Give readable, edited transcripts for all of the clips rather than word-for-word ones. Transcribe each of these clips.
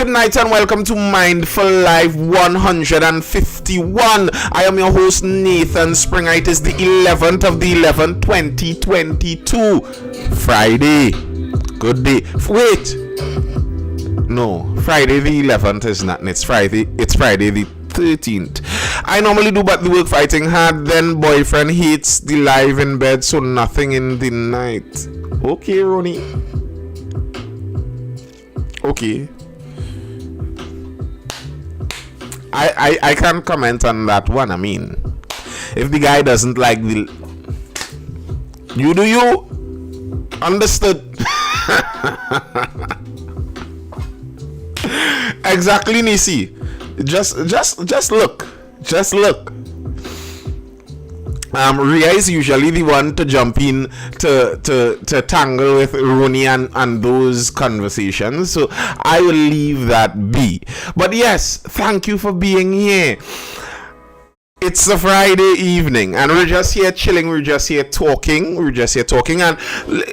Good night and welcome to Mindful Live 151. I am your host Nathan Springer. It is the 11th of the 11th, 2022. Friday. Good day. Wait. No, Friday the 11th is not. It's Friday the 13th. I normally do but the work fighting hard. Then boyfriend hates the live in bed, so nothing in the night. Okay, Ronnie. Okay. I can't comment on that one. I mean, if the guy doesn't like the you do you understood. Exactly, Nisi. Just look. Ria is usually the one to jump in to tangle with Rooney and those conversations, so I will leave that be. But yes, thank you for being here. It's a Friday evening and we're just here chilling, we're just here talking, and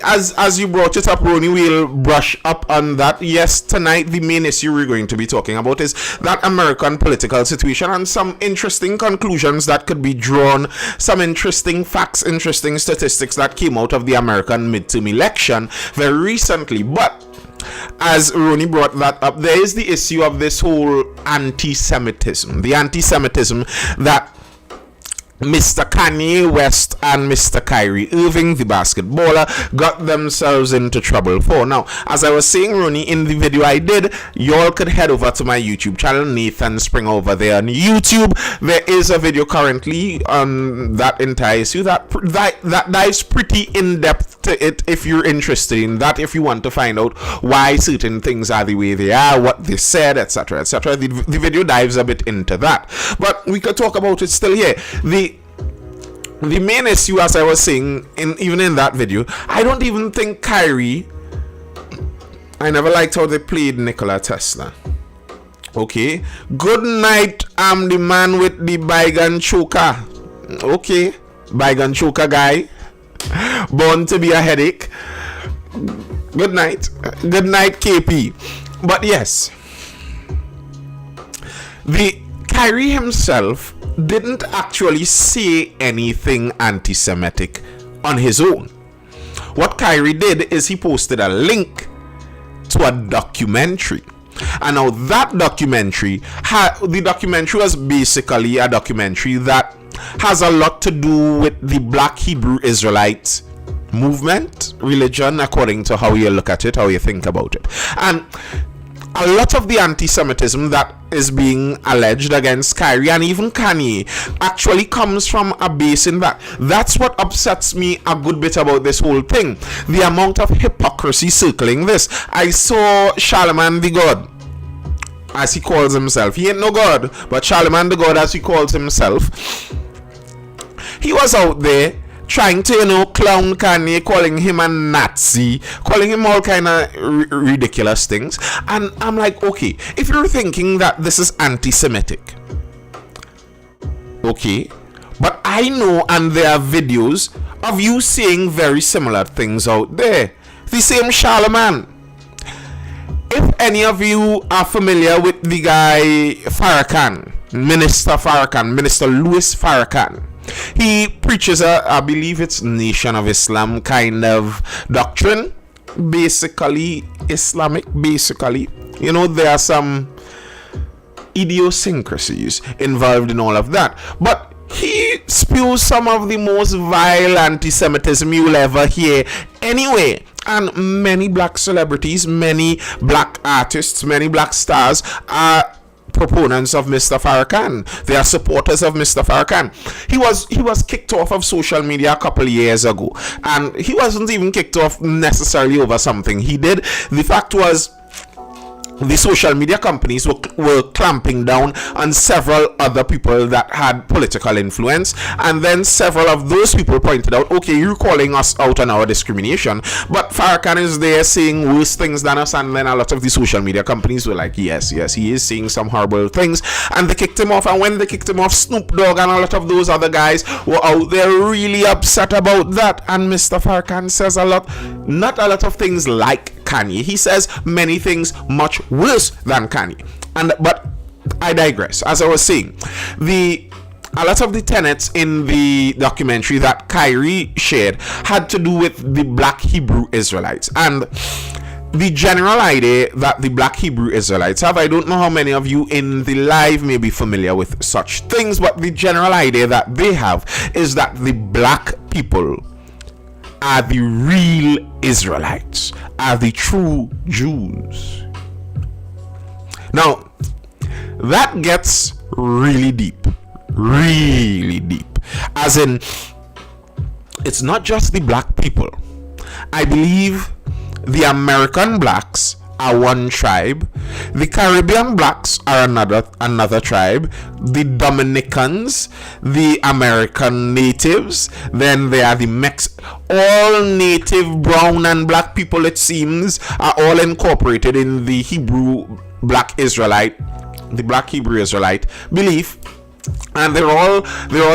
as you brought it up, Ronnie, we'll brush up on that. Yes, tonight the main issue we're going to be talking about is that American political situation and some interesting conclusions that could be drawn, some interesting facts, interesting statistics that came out of the American midterm election very recently. But as Ronnie brought that up, there is the issue of this whole anti-Semitism, that Mr. Kanye West and Mr. Kyrie Irving, the basketballer, got themselves into trouble for. Now, as I was saying, Ronnie, in the video I did, y'all could head over to my YouTube channel, Nathan Spring, over there on YouTube. There is a video currently on that entire issue that dives pretty in depth to it if you're interested in that, if you want to find out why certain things are the way they are, what they said, etc. The video dives a bit into that, but we could talk about it still here. The main issue, as I was saying, even in that video, I don't even think Kyrie. I never liked how they played Nikola Tesla. Okay, good night. I'm the man with the bygone choker. Okay, bygone choker guy, born to be a headache. Good night, KP. But yes, the Kyrie himself didn't actually say anything anti-Semitic on his own. What Kyrie did is he posted a link to a documentary. And now that documentary, the documentary was basically a documentary that has a lot to do with the Black Hebrew Israelite movement, religion, according to how you look at it, how you think about it. And a lot of the anti-Semitism that is being alleged against Kyrie and even Kanye actually comes from a base in that. That's what upsets me a good bit about this whole thing. The amount of hypocrisy circling this. I saw Charlemagne the God, as he calls himself. He ain't no God, but Charlemagne the God, as he calls himself. He was out there trying to, clown Kanye, calling him a Nazi, calling him all kind of ridiculous things. And I'm like, okay, if you're thinking that this is anti-Semitic, okay, but I know, and there are videos of you saying very similar things out there. The same Charlemagne. If any of you are familiar with the guy Farrakhan, Minister Louis Farrakhan, he preaches I believe it's Nation of Islam kind of doctrine, basically Islamic, there are some idiosyncrasies involved in all of that, but he spews some of the most vile anti-Semitism you'll ever hear anyway. And many black celebrities, many black artists, many black stars are proponents of Mr. Farrakhan. They are supporters of Mr. Farrakhan. He was kicked off of social media a couple of years ago, and he wasn't even kicked off necessarily over something he did. The fact was, the social media companies were clamping down on several other people that had political influence, and then several of those people pointed out, okay, you're calling us out on our discrimination, but Farrakhan is there saying worse things than us. And then a lot of the social media companies were like, yes, he is saying some horrible things, and they kicked him off. And when they kicked him off, Snoop Dogg and a lot of those other guys were out there really upset about that. And Mr. Farrakhan says not a lot of things like Kanye. He says many things much worse than Kanye. But I digress. As I was saying, a lot of the tenets in the documentary that Kyrie shared had to do with the Black Hebrew Israelites. And the general idea that the Black Hebrew Israelites have, I don't know how many of you in the live may be familiar with such things, but the general idea that they have is that the black people are the real Israelites, are the true Jews. Now, that gets really deep. Really deep. As in, it's not just the black people. I believe the American blacks are one tribe, the Caribbean blacks are another tribe, the Dominicans, the American natives, then there are the all native brown and black people, it seems, are all incorporated in the Black Hebrew Israelite belief. And they're all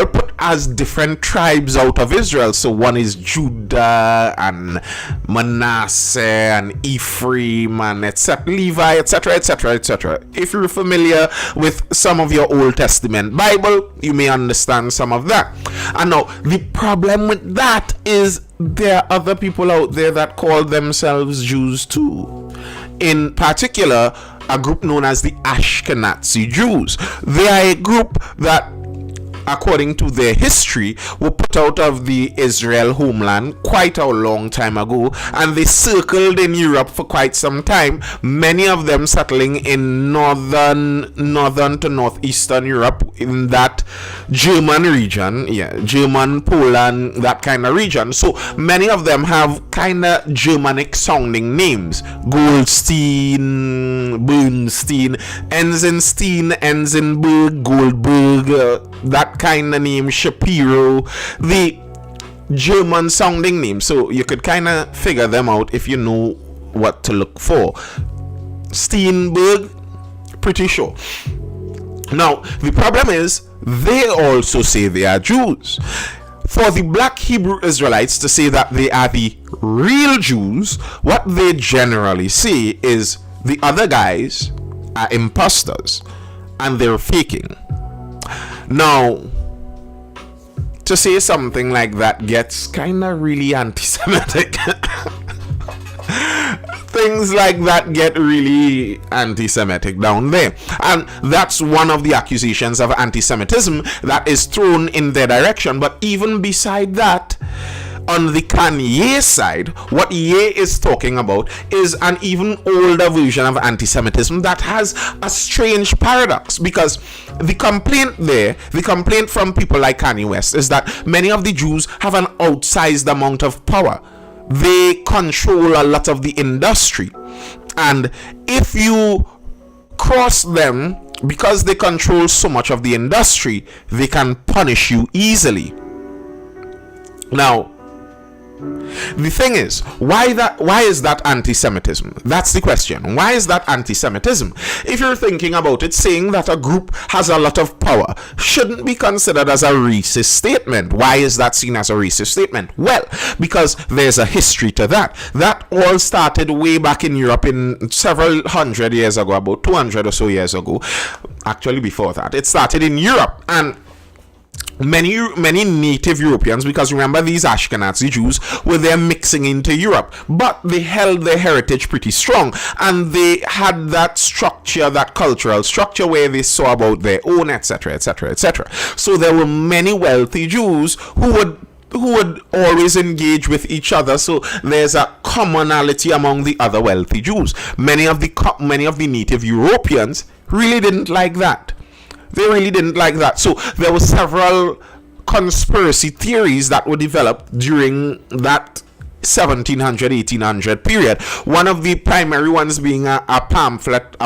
put as different tribes out of Israel. So one is Judah and Manasseh and Ephraim and etc. Levi, etc., etc., etc. If you're familiar with some of your Old Testament Bible, you may understand some of that. And now the problem with that is there are other people out there that call themselves Jews too. In particular, a group known as the Ashkenazi Jews. They are a group that, according to their history, were put out of the Israel homeland quite a long time ago, and they circled in Europe for quite some time, many of them settling in northern to northeastern Europe, in that German region, German, Poland, that kind of region. So many of them have kind of Germanic sounding names. Goldstein, Bernstein, ends in Steen, ends in Berg, Goldberg, that kind of name, Shapiro, the German sounding name. So you could kind of figure them out if you know what to look for. Steenberg, pretty sure. Now, the problem is they also say they are Jews. For the Black Hebrew Israelites to say that they are the real Jews, what they generally say is the other guys are imposters and they're faking. Now, to say something like that gets kind of really anti-Semitic. Things like that get really anti-Semitic down there. And that's one of the accusations of anti-Semitism that is thrown in their direction. But even beside that, on the Kanye side, what Ye is talking about is an even older version of anti-Semitism that has a strange paradox, because the complaint from people like Kanye West is that many of the Jews have an outsized amount of power. They control a lot of the industry, and if you cross them, because they control so much of the industry, they can punish you easily. Now, the thing is, why is that anti-Semitism? That's the question. Why is that anti-Semitism? If you're thinking about it, saying that a group has a lot of power shouldn't be considered as a racist statement. Why is that seen as a racist statement? Well, because there's a history to that. That all started way back in Europe in several hundred years ago, about 200 or so years ago. Actually, before that, it started in Europe, and many native Europeans, because remember, these Ashkenazi Jews were there mixing into Europe, but they held their heritage pretty strong, and they had that structure, that cultural structure, where they saw about their own, etc., etc., etc. So there were many wealthy Jews who would always engage with each other. So there's a commonality among the other wealthy Jews. Many of the native Europeans really didn't like that. They really didn't like that. So there were several conspiracy theories that were developed during that 1700, 1800 period. One of the primary ones being a pamphlet,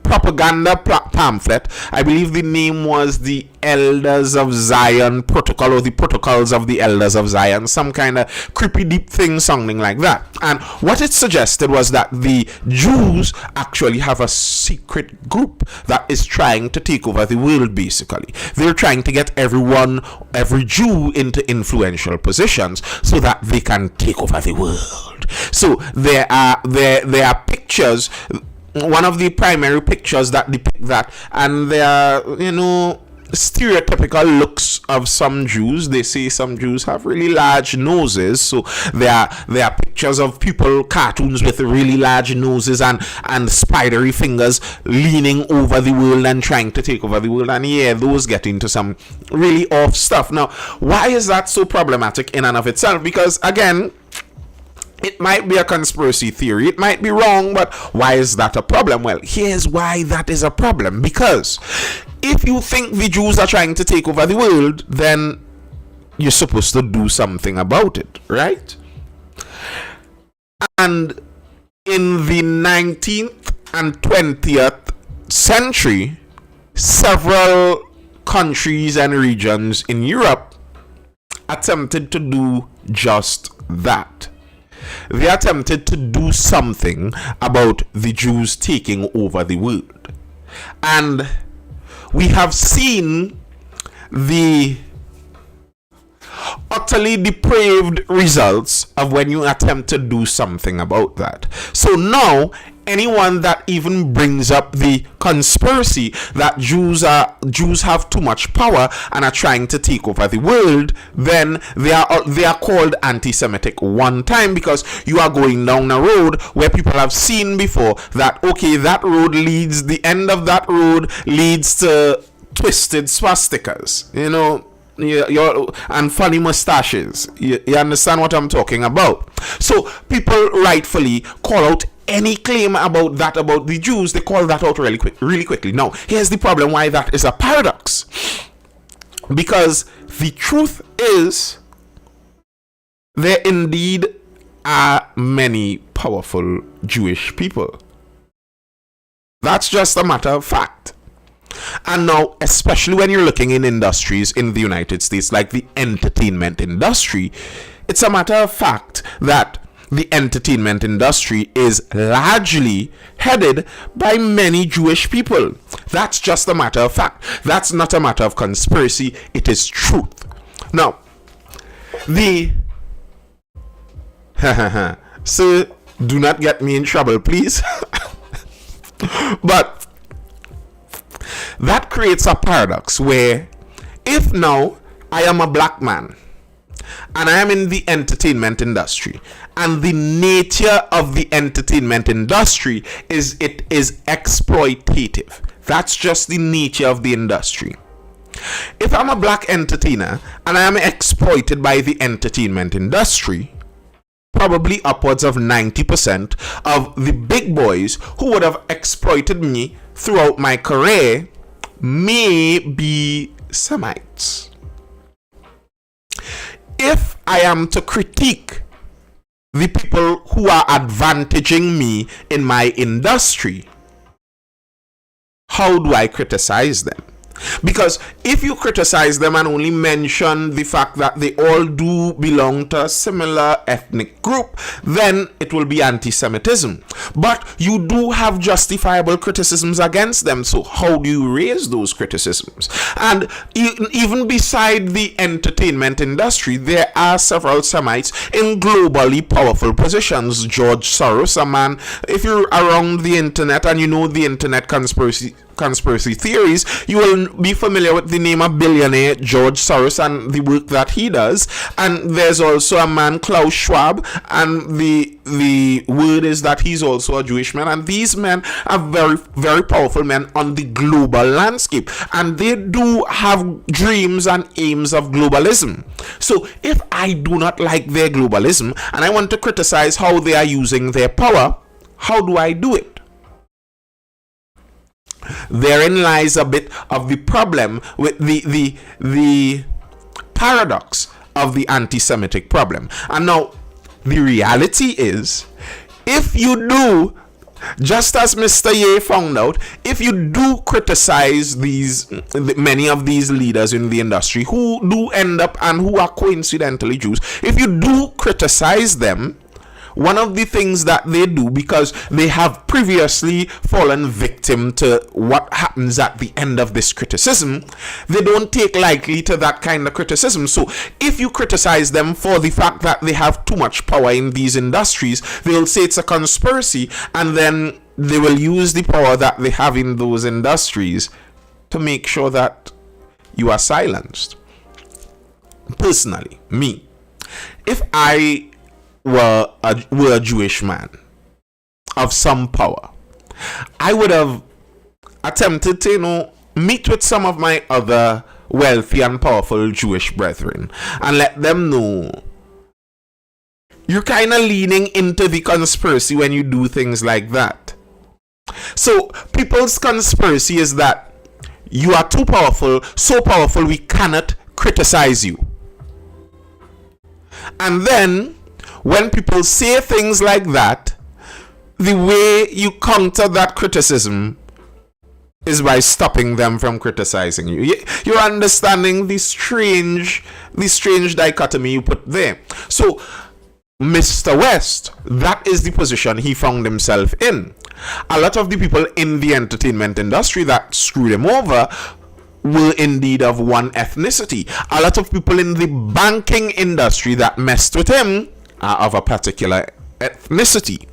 propaganda pamphlet. I believe the name was the Elders of Zion Protocol, or the Protocols of the Elders of Zion, some kind of creepy deep thing sounding like that. And what it suggested was that the Jews actually have a secret group that is trying to take over the world. Basically, they're trying to get every Jew into influential positions so that they can take over the world. So there are pictures. One of the primary pictures that depict that, and they are, stereotypical looks of some Jews. They say some Jews have really large noses, so there are pictures of people, cartoons with really large noses and spidery fingers leaning over the world and trying to take over the world, and those get into some really off stuff. Now, why is that so problematic in and of itself? Because again, it might be a conspiracy theory, it might be wrong, but why is that a problem? Well, here's why that is a problem. Because if you think the Jews are trying to take over the world, then you're supposed to do something about it, right? And in the 19th and 20th century, several countries and regions in Europe attempted to do just that. They attempted to do something about the Jews taking over the world. And we have seen the utterly depraved results of when you attempt to do something about that. So now, anyone that even brings up the conspiracy that Jews have too much power and are trying to take over the world, then they are called anti-Semitic one time, because you are going down a road where people have seen before that, okay, that road leads, the end of that road leads to twisted swastikas, and funny mustaches. You understand what I'm talking about? So people rightfully call out any claim about the Jews. They call that out really quickly. Now, here's the problem why that is a paradox. Because the truth is, there indeed are many powerful Jewish people. That's just a matter of fact. And now, especially when you're looking in industries in the United States, like the entertainment industry, it's a matter of fact that the entertainment industry is largely headed by many Jewish people. That's just a matter of fact. That's not a matter of conspiracy. It is truth. Now, so do not get me in trouble, please. But that creates a paradox where, if now I am a black man and I am in the entertainment industry, and the nature of the entertainment industry is it is exploitative. That's just the nature of the industry. If I'm a black entertainer and I am exploited by the entertainment industry, probably upwards of 90% of the big boys who would have exploited me throughout my career may be Semites. If I am to critique the people who are advantaging me in my industry, how do I criticize them? Because if you criticize them and only mention the fact that they all do belong to a similar ethnic group, then it will be anti-Semitism. But you do have justifiable criticisms against them, so how do you raise those criticisms? And even beside the entertainment industry, there are several Semites in globally powerful positions. George Soros, a man, if you're around the internet and you know the internet conspiracy theories, you will be familiar with the name of billionaire George Soros and the work that he does. And there's also a man, Klaus Schwab, and the word is that he's also a Jewish man. And these men are very, very powerful men on the global landscape, and they do have dreams and aims of globalism. So if I do not like their globalism and I want to criticize how they are using their power, how do I do it? Therein lies a bit of the problem with the paradox of the anti-Semitic problem. And now, the reality is, if you do, just as Mr. Ye found out, if you do criticize many of these leaders in the industry who do end up and who are coincidentally Jews, if you do criticize them, one of the things that they do, because they have previously fallen victim to what happens at the end of this criticism, they don't take lightly to that kind of criticism. So if you criticize them for the fact that they have too much power in these industries, they'll say it's a conspiracy, and then they will use the power that they have in those industries to make sure that you are silenced. Personally, me, if I were a Jewish man of some power, I would have attempted to, meet with some of my other wealthy and powerful Jewish brethren and let them know you're kind of leaning into the conspiracy when you do things like that. So people's conspiracy is that you are too powerful, so powerful we cannot criticize you. And then when people say things like that, the way you counter that criticism is by stopping them from criticizing you. You're understanding the strange dichotomy you put there. So Mr. West, that is the position he found himself in. A lot of the people in the entertainment industry that screwed him over were indeed of one ethnicity. A lot of people in the banking industry that messed with him are of a particular ethnicity.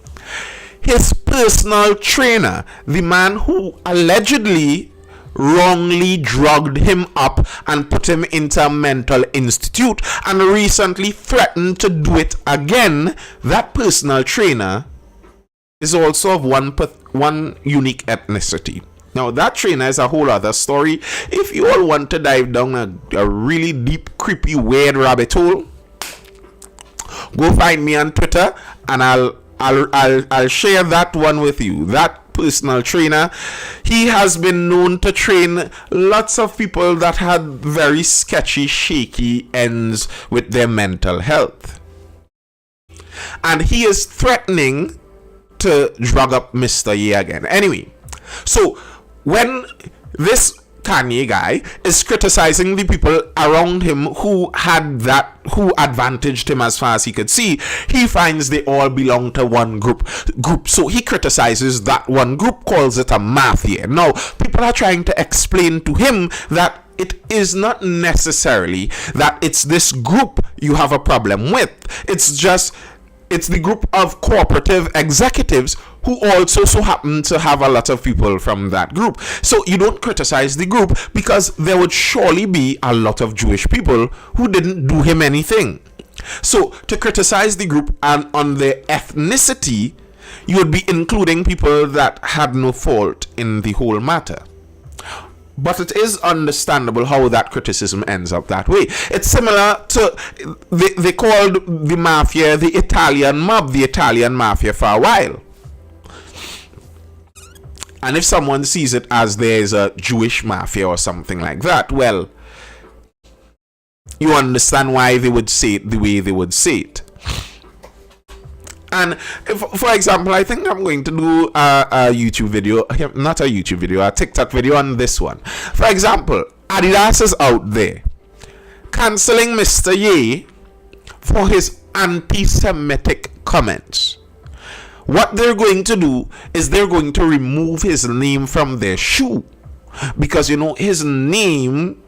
His personal trainer, the man who allegedly wrongly drugged him up and put him into a mental institute and recently threatened to do it again, that personal trainer is also of one unique ethnicity. Now, that trainer is a whole other story. If you all want to dive down a really deep, creepy, weird rabbit hole, go find me on Twitter and I'll share that one with you. That personal trainer, he has been known to train lots of people that had very sketchy, shaky ends with their mental health. And he is threatening to drug up Mr. Ye again. Anyway, so when this Kanye guy is criticizing the people around him who advantaged him as far as he could see, he finds they all belong to one group. So he criticizes that one group, calls it a mafia. Now, people are trying to explain to him that it is not necessarily that it's this group you have a problem with. It's the group of cooperative executives who also so happen to have a lot of people from that group. So you don't criticize the group because there would surely be a lot of Jewish people who didn't do him anything. So to criticize the group and on their ethnicity, you would be including people that had no fault in the whole matter. But it is understandable how that criticism ends up that way. It's similar to, they called the mafia the Italian mob, the Italian mafia for a while. And if someone sees it as there's a Jewish mafia or something like that, well, you understand why they would say it the way they would say it. And for example, I think I'm going to do a YouTube video, not a YouTube video, a TikTok video on this one. For example, Adidas is out there cancelling Mr. Ye for his anti-Semitic comments. What they're going to do is they're going to remove his name from their shoe, because his name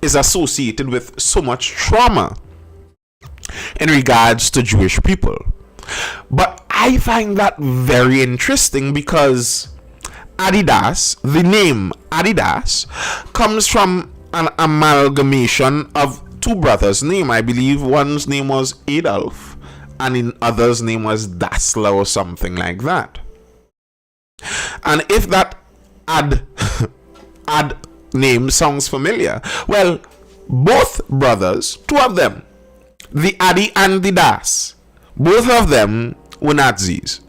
is associated with so much trauma in regards to Jewish people. But I find that very interesting because Adidas, the name Adidas, comes from an amalgamation of two brothers' name. I believe one's name was Adolf and in other's name was Dassler or something like that. And if that ad name sounds familiar, well, both brothers, two of them, the Adi and the Das, both of them were Nazis.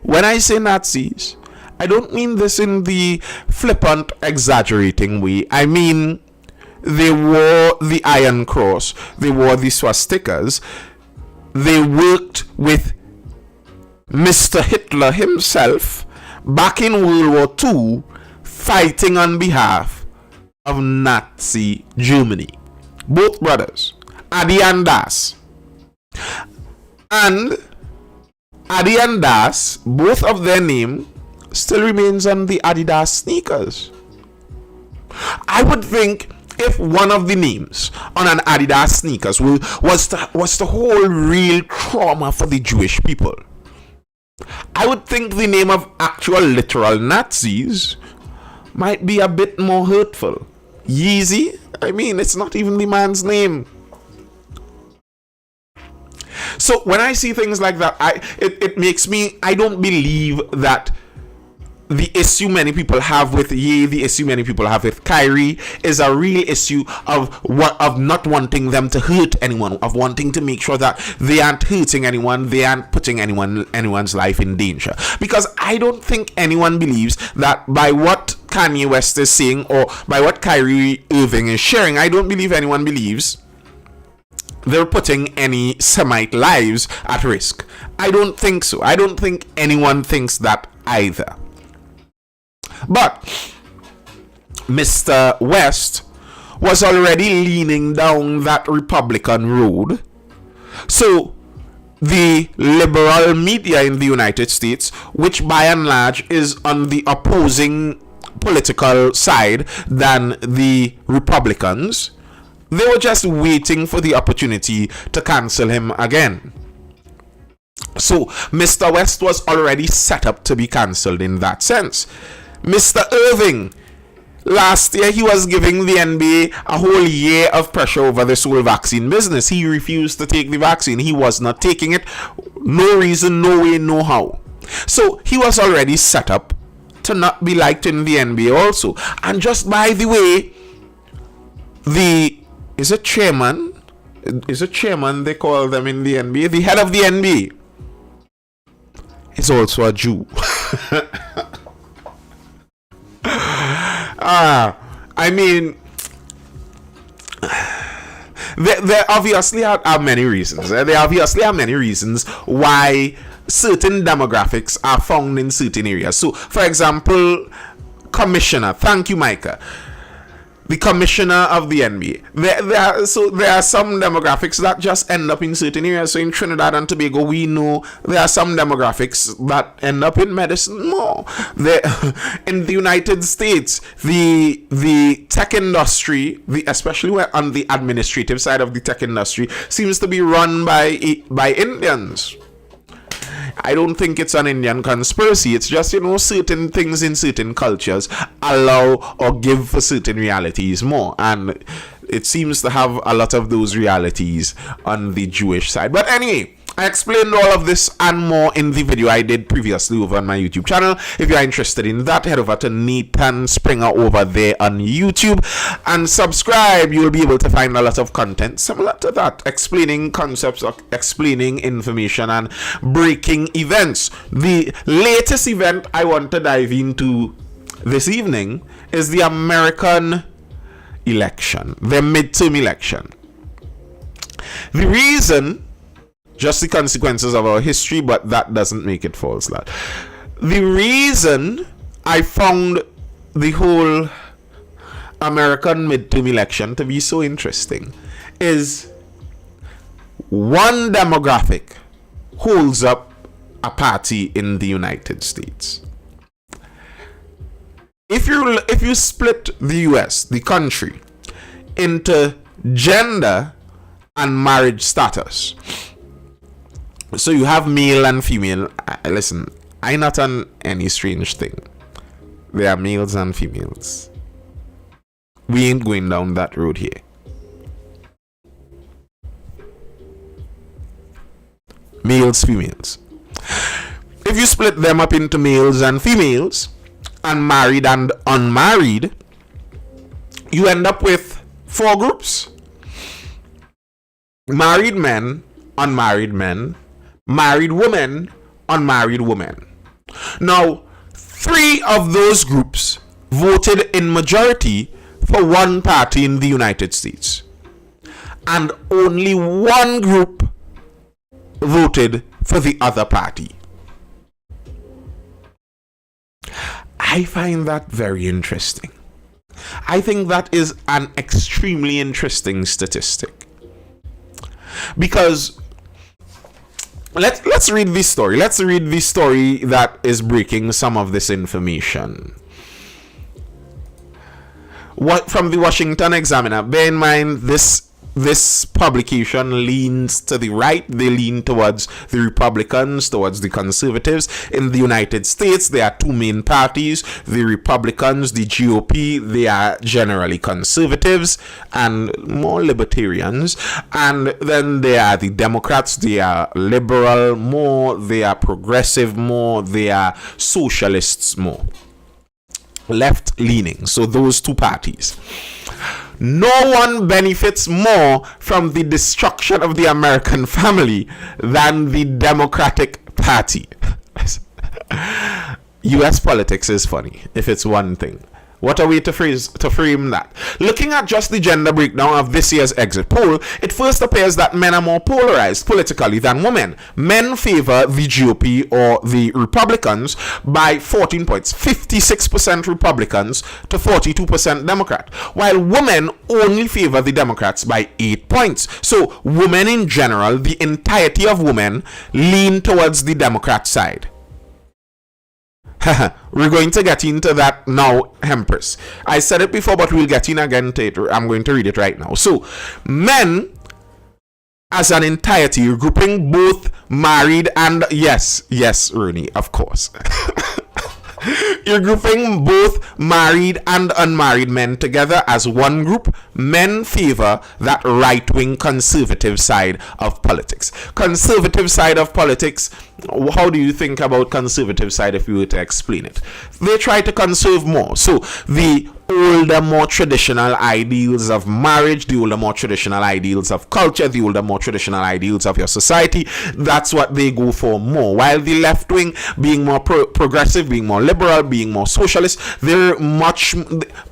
When I say Nazis, I don't mean this in the flippant, exaggerating way. I mean, they wore the Iron Cross, they wore the swastikas, they worked with Mr. Hitler himself back in World War II, fighting on behalf of Nazi Germany. Both brothers, Adi and Das. And Adi and Das, both of their name still remains on the Adidas sneakers. I would think if one of the names on an Adidas sneakers was to hold real trauma for the Jewish people, I would think the name of actual literal Nazis might be a bit more hurtful. Yeezy? I mean, it's not even the man's name. So when I see things like that, it makes me, I don't believe that the issue many people have with Ye, the issue many people have with Kyrie, is a real issue of not wanting them to hurt anyone, of wanting to make sure that they aren't hurting anyone, they aren't putting anyone's life in danger. Because I don't think anyone believes that by what Kanye West is saying or by what Kyrie Irving is sharing, I don't believe anyone believes they're putting any Semite lives at risk. I don't think so. I don't think anyone thinks that either. But Mr. West was already leaning down that Republican road. So the liberal media in the United States, which by and large is on the opposing political side than the Republicans, they were just waiting for the opportunity to cancel him again. So Mr. West was already set up to be cancelled in that sense. Mr. Irving, last year he was giving the NBA a whole year of pressure over this whole vaccine business. He refused to take the vaccine. He was not taking it. No reason, no way, no how. So he was already set up to not be liked in the NBA also. And just by the way, is it chairman they call them in the NBA? The head of the NBA is also a Jew. I mean, there obviously are many reasons. There obviously are many reasons why certain demographics are found in certain areas. So, for example, commissioner. Thank you, Micah. The commissioner of the NBA. There are some demographics that just end up in certain areas. So in Trinidad and Tobago, we know there are some demographics that end up in medicine more. In the United States, the tech industry, especially on the administrative side of the tech industry, seems to be run by Indians. I don't think it's an Indian conspiracy. It's just, certain things in certain cultures allow or give for certain realities more. And it seems to have a lot of those realities on the Jewish side. But anyway, I explained all of this and more in the video I did previously over on my YouTube channel. If you're interested in that, head over to Nathan Springer over there on YouTube and subscribe. You'll be able to find a lot of content similar to that, explaining concepts, explaining information, and breaking events. The latest event I want to dive into this evening is the American election, the midterm election. The reason, just the consequences of our history, but that doesn't make it false. The reason I found the whole American midterm election to be so interesting is one demographic holds up a party in the United States. If you split the US, the country, into gender and marriage status, so you have male and female. Listen, I'm not on any strange thing. There are males and females. We ain't going down that road here. Males, females. If you split them up into males and females, and married and unmarried, you end up with 4 groups. Married men, unmarried men, married women, unmarried women. Now, 3 of those groups voted in majority for one party in the United States. And only one group voted for the other party. I find that very interesting. I think that is an extremely interesting statistic. Because let's read this story. Let's read the story that is breaking some of this information. What from the Washington Examiner? Bear in mind, this publication leans to the right. They lean towards the Republicans, towards the conservatives. In the United States, there are two main parties: the Republicans, the GOP. They are generally conservatives and more libertarians, and then there are the Democrats. They are liberal more, they are progressive more, they are socialists more, left leaning. So those two parties. No one benefits more from the destruction of the American family than the Democratic Party. US politics is funny, if it's one thing. What a way to frame that. Looking at just the gender breakdown of this year's exit poll, it first appears that men are more polarized politically than women. Men favor the GOP or the Republicans by 14 points, 56% Republicans to 42% Democrat, while women only favor the Democrats by 8 points. So women in general, the entirety of women, lean towards the Democrat side. We're going to get into that now, Empress. I said it before, but we'll get in again to it. I'm going to read it right now. So, men as an entirety, grouping both married and yes, Rooney, of course. You're grouping both married and unmarried men together as one group. Men favor that right-wing conservative side of politics. Conservative side of politics, how do you think about conservative side if you were to explain it? They try to conserve more. So the older, more traditional ideals of marriage, the older, more traditional ideals of culture, the older, more traditional ideals of your society, that's what they go for more. While the left wing, being more progressive, being more liberal, being more socialist, they're much,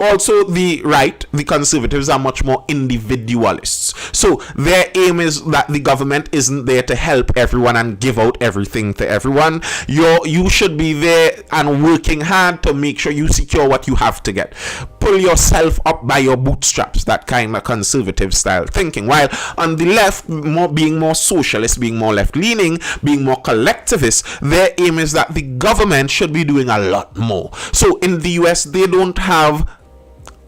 also the right, the conservatives are much more individualists. So their aim is that the government isn't there to help everyone and give out everything to everyone. You should be there and working hard to make sure you secure what you have to get. Pull yourself up by your bootstraps, that kind of conservative style thinking. While on the left, being more socialist, being more left leaning, being more collectivist, their aim is that the government should be doing a lot more. So in the US, they don't have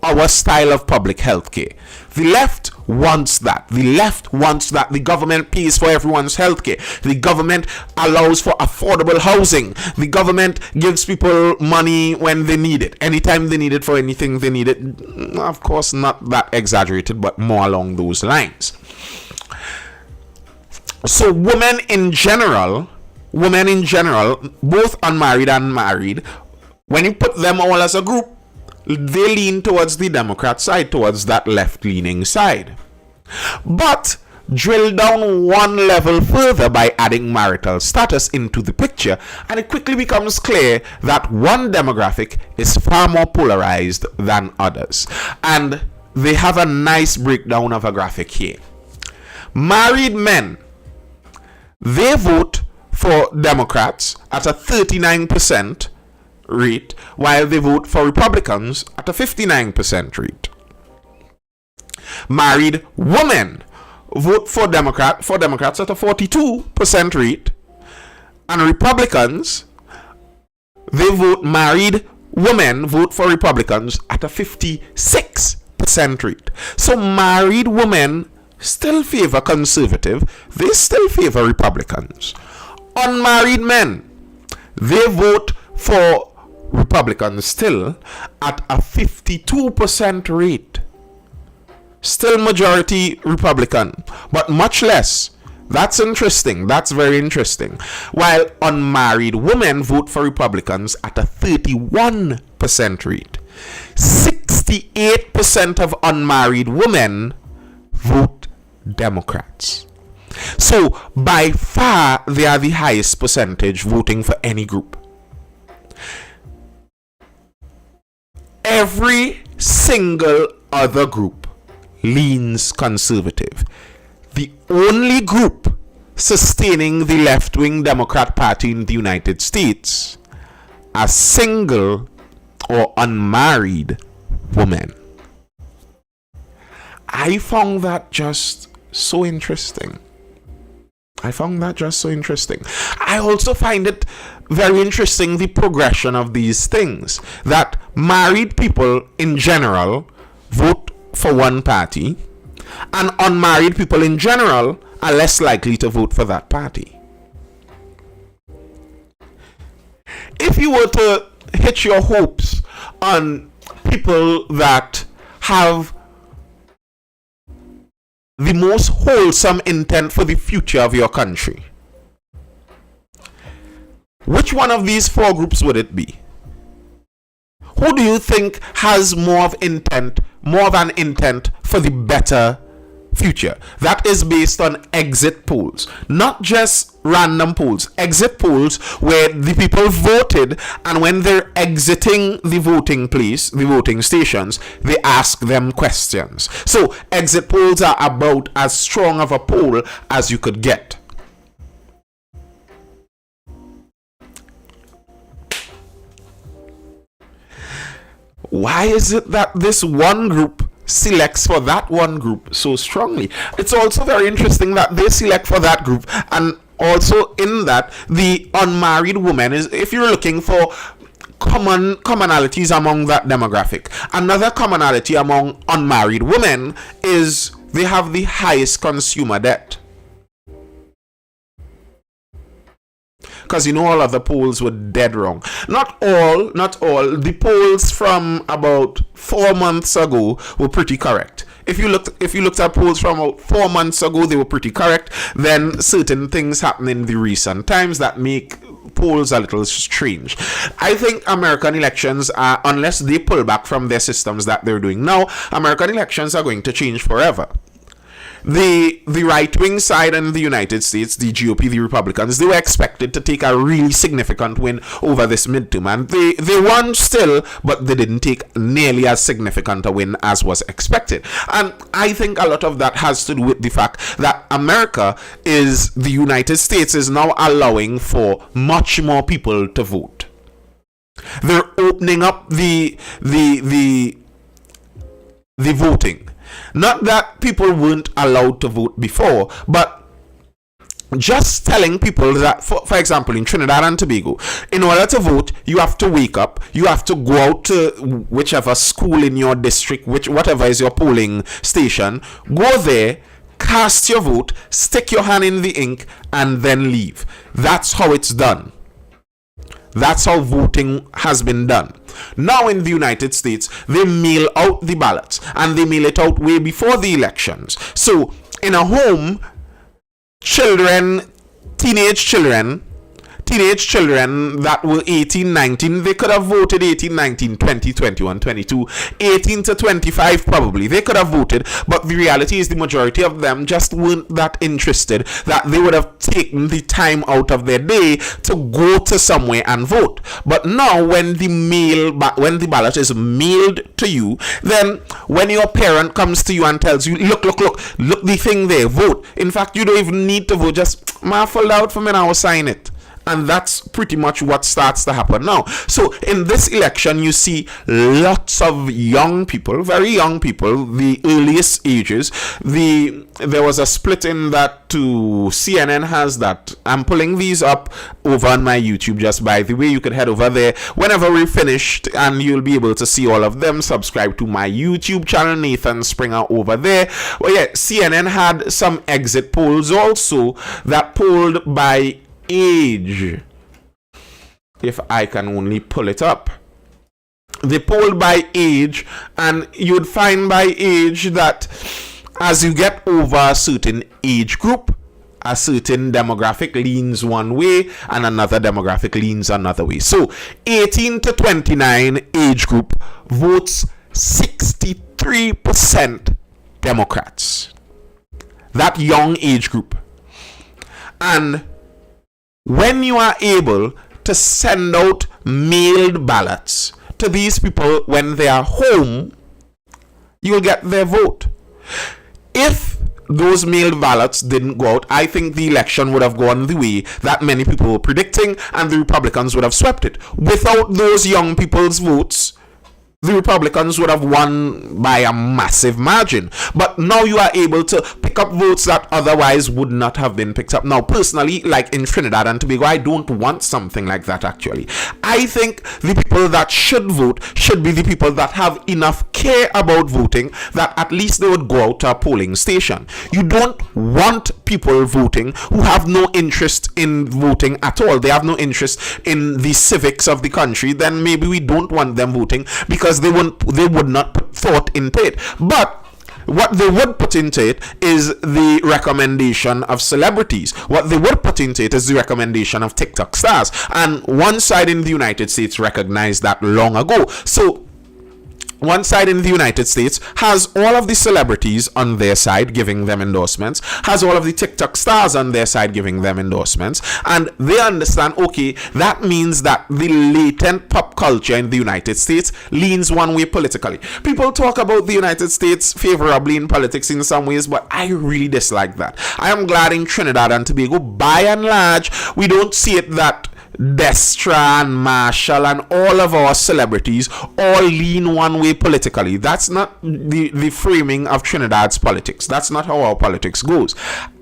our style of public health care. The left wants that. The left wants that the government pays for everyone's health care. The government allows for affordable housing. The government gives people money when they need it. Anytime they need it for anything they need it. Of course, not that exaggerated, but more along those lines. So women in general, both unmarried and married, when you put them all as a group, they lean towards the Democrat side, towards that left-leaning side. But drill down one level further by adding marital status into the picture, and it quickly becomes clear that one demographic is far more polarized than others. And they have a nice breakdown of a graphic here. Married men, they vote for Democrats at a 39% rate, while they vote for Republicans at a 59% rate. Married women vote for Democrats at a 42% rate, and Republicans, married women vote for Republicans at a 56% rate. So married women still favor conservative, they still favor Republicans. Unmarried men, they vote for Republicans still at a 52% rate. Still majority Republican, but much less. That's interesting. That's very interesting. While unmarried women vote for Republicans at a 31% rate. 68% of unmarried women vote Democrats. So by far they are the highest percentage voting for any group. Every single other group leans conservative. The only group sustaining the left-wing Democrat Party in the United States are single or unmarried women. I found that just so interesting. I found that just so interesting. I also find it very interesting the progression of these things. That married people in general vote for one party, and unmarried people in general are less likely to vote for that party. If you were to hitch your hopes on people that have the most wholesome intent for the future of your country, which one of these four groups would it be? Who do you think has more of an intent for the better future? That is based on exit polls, not just random polls. Exit polls where the people voted, and when they're exiting the voting place, the voting stations, they ask them questions. So exit polls are about as strong of a poll as you could get. Why is it that this one group selects for that one group so strongly? It's also very interesting that they select for that group, and also in that the unmarried woman is, if you're looking for commonalities among that demographic, another commonality among unmarried women is they have the highest consumer debt. Because all of the polls were dead wrong. Not all. The polls from about 4 months ago were pretty correct. If you looked at polls from about 4 months ago, they were pretty correct. Then certain things happen in the recent times that make polls a little strange. I think American elections are, unless they pull back from their systems that they're doing now, American elections are going to change forever. The right-wing side in the United States, the GOP, the Republicans, they were expected to take a really significant win over this midterm, and they won still, but they didn't take nearly as significant a win as was expected. And I think a lot of that has to do with the fact that the United States is now allowing for much more people to vote. They're opening up the voting. Not that people weren't allowed to vote before, but just telling people that, for example, in Trinidad and Tobago, in order to vote, you have to wake up, you have to go out to whichever school in your district, whatever is your polling station, go there, cast your vote, stick your hand in the ink, and then leave. That's how it's done. That's how voting has been done. Now in the United States, they mail out the ballots, and they mail it out way before the elections. So in a home, teenage children that were 18, 19, they could have voted 18, 19, 20, 21, 22, 18 to 25 probably. They could have voted, but the reality is the majority of them just weren't that interested that they would have taken the time out of their day to go to somewhere and vote. But now when the ballot is mailed to you, then when your parent comes to you and tells you, look the thing there, vote. In fact, you don't even need to vote, just fill out for me and I will sign it. And that's pretty much what starts to happen now. So in this election, you see lots of young people, very young people, the earliest ages. There was a split in that too. CNN has that. I'm pulling these up over on my YouTube, just by the way. You could head over there whenever we're finished and you'll be able to see all of them. Subscribe to my YouTube channel, Nathan Springer, over there. Well, yeah, CNN had some exit polls also that polled by age. If I can only pull it up, they polled by age, and you'd find by age that as you get over a certain age group, a certain demographic leans one way and another demographic leans another way. So 18 to 29 age group votes 63% Democrats. That young age group. And when you are able to send out mailed ballots to these people when they are home, you will get their vote. If those mailed ballots didn't go out, I think the election would have gone the way that many people were predicting, and the Republicans would have swept it. Without those young people's votes, the Republicans would have won by a massive margin. But now you are able to pick up votes that otherwise would not have been picked up. Now, personally, like in Trinidad and Tobago, I don't want something like that actually. I think the people that should vote should be the people that have enough care about voting that at least they would go out to a polling station. You don't want people voting who have no interest in voting at all. They have no interest in the civics of the country. Then maybe we don't want them voting because they would not put thought into it. But what they would put into it is the recommendation of celebrities. What they would put into it is the recommendation of TikTok stars. And one side in the United States recognized that long ago. So one side in the United States has all of the celebrities on their side giving them endorsements, has all of the TikTok stars on their side giving them endorsements, and they understand, okay, that means that the latent pop culture in the United States leans one way politically. People talk about the United States favorably in politics in some ways, but I really dislike that. I am glad in Trinidad and Tobago, by and large, we don't see it that Destra and Marshall and all of our celebrities all lean one way politically. That's not the framing of Trinidad's politics. That's not how our politics goes.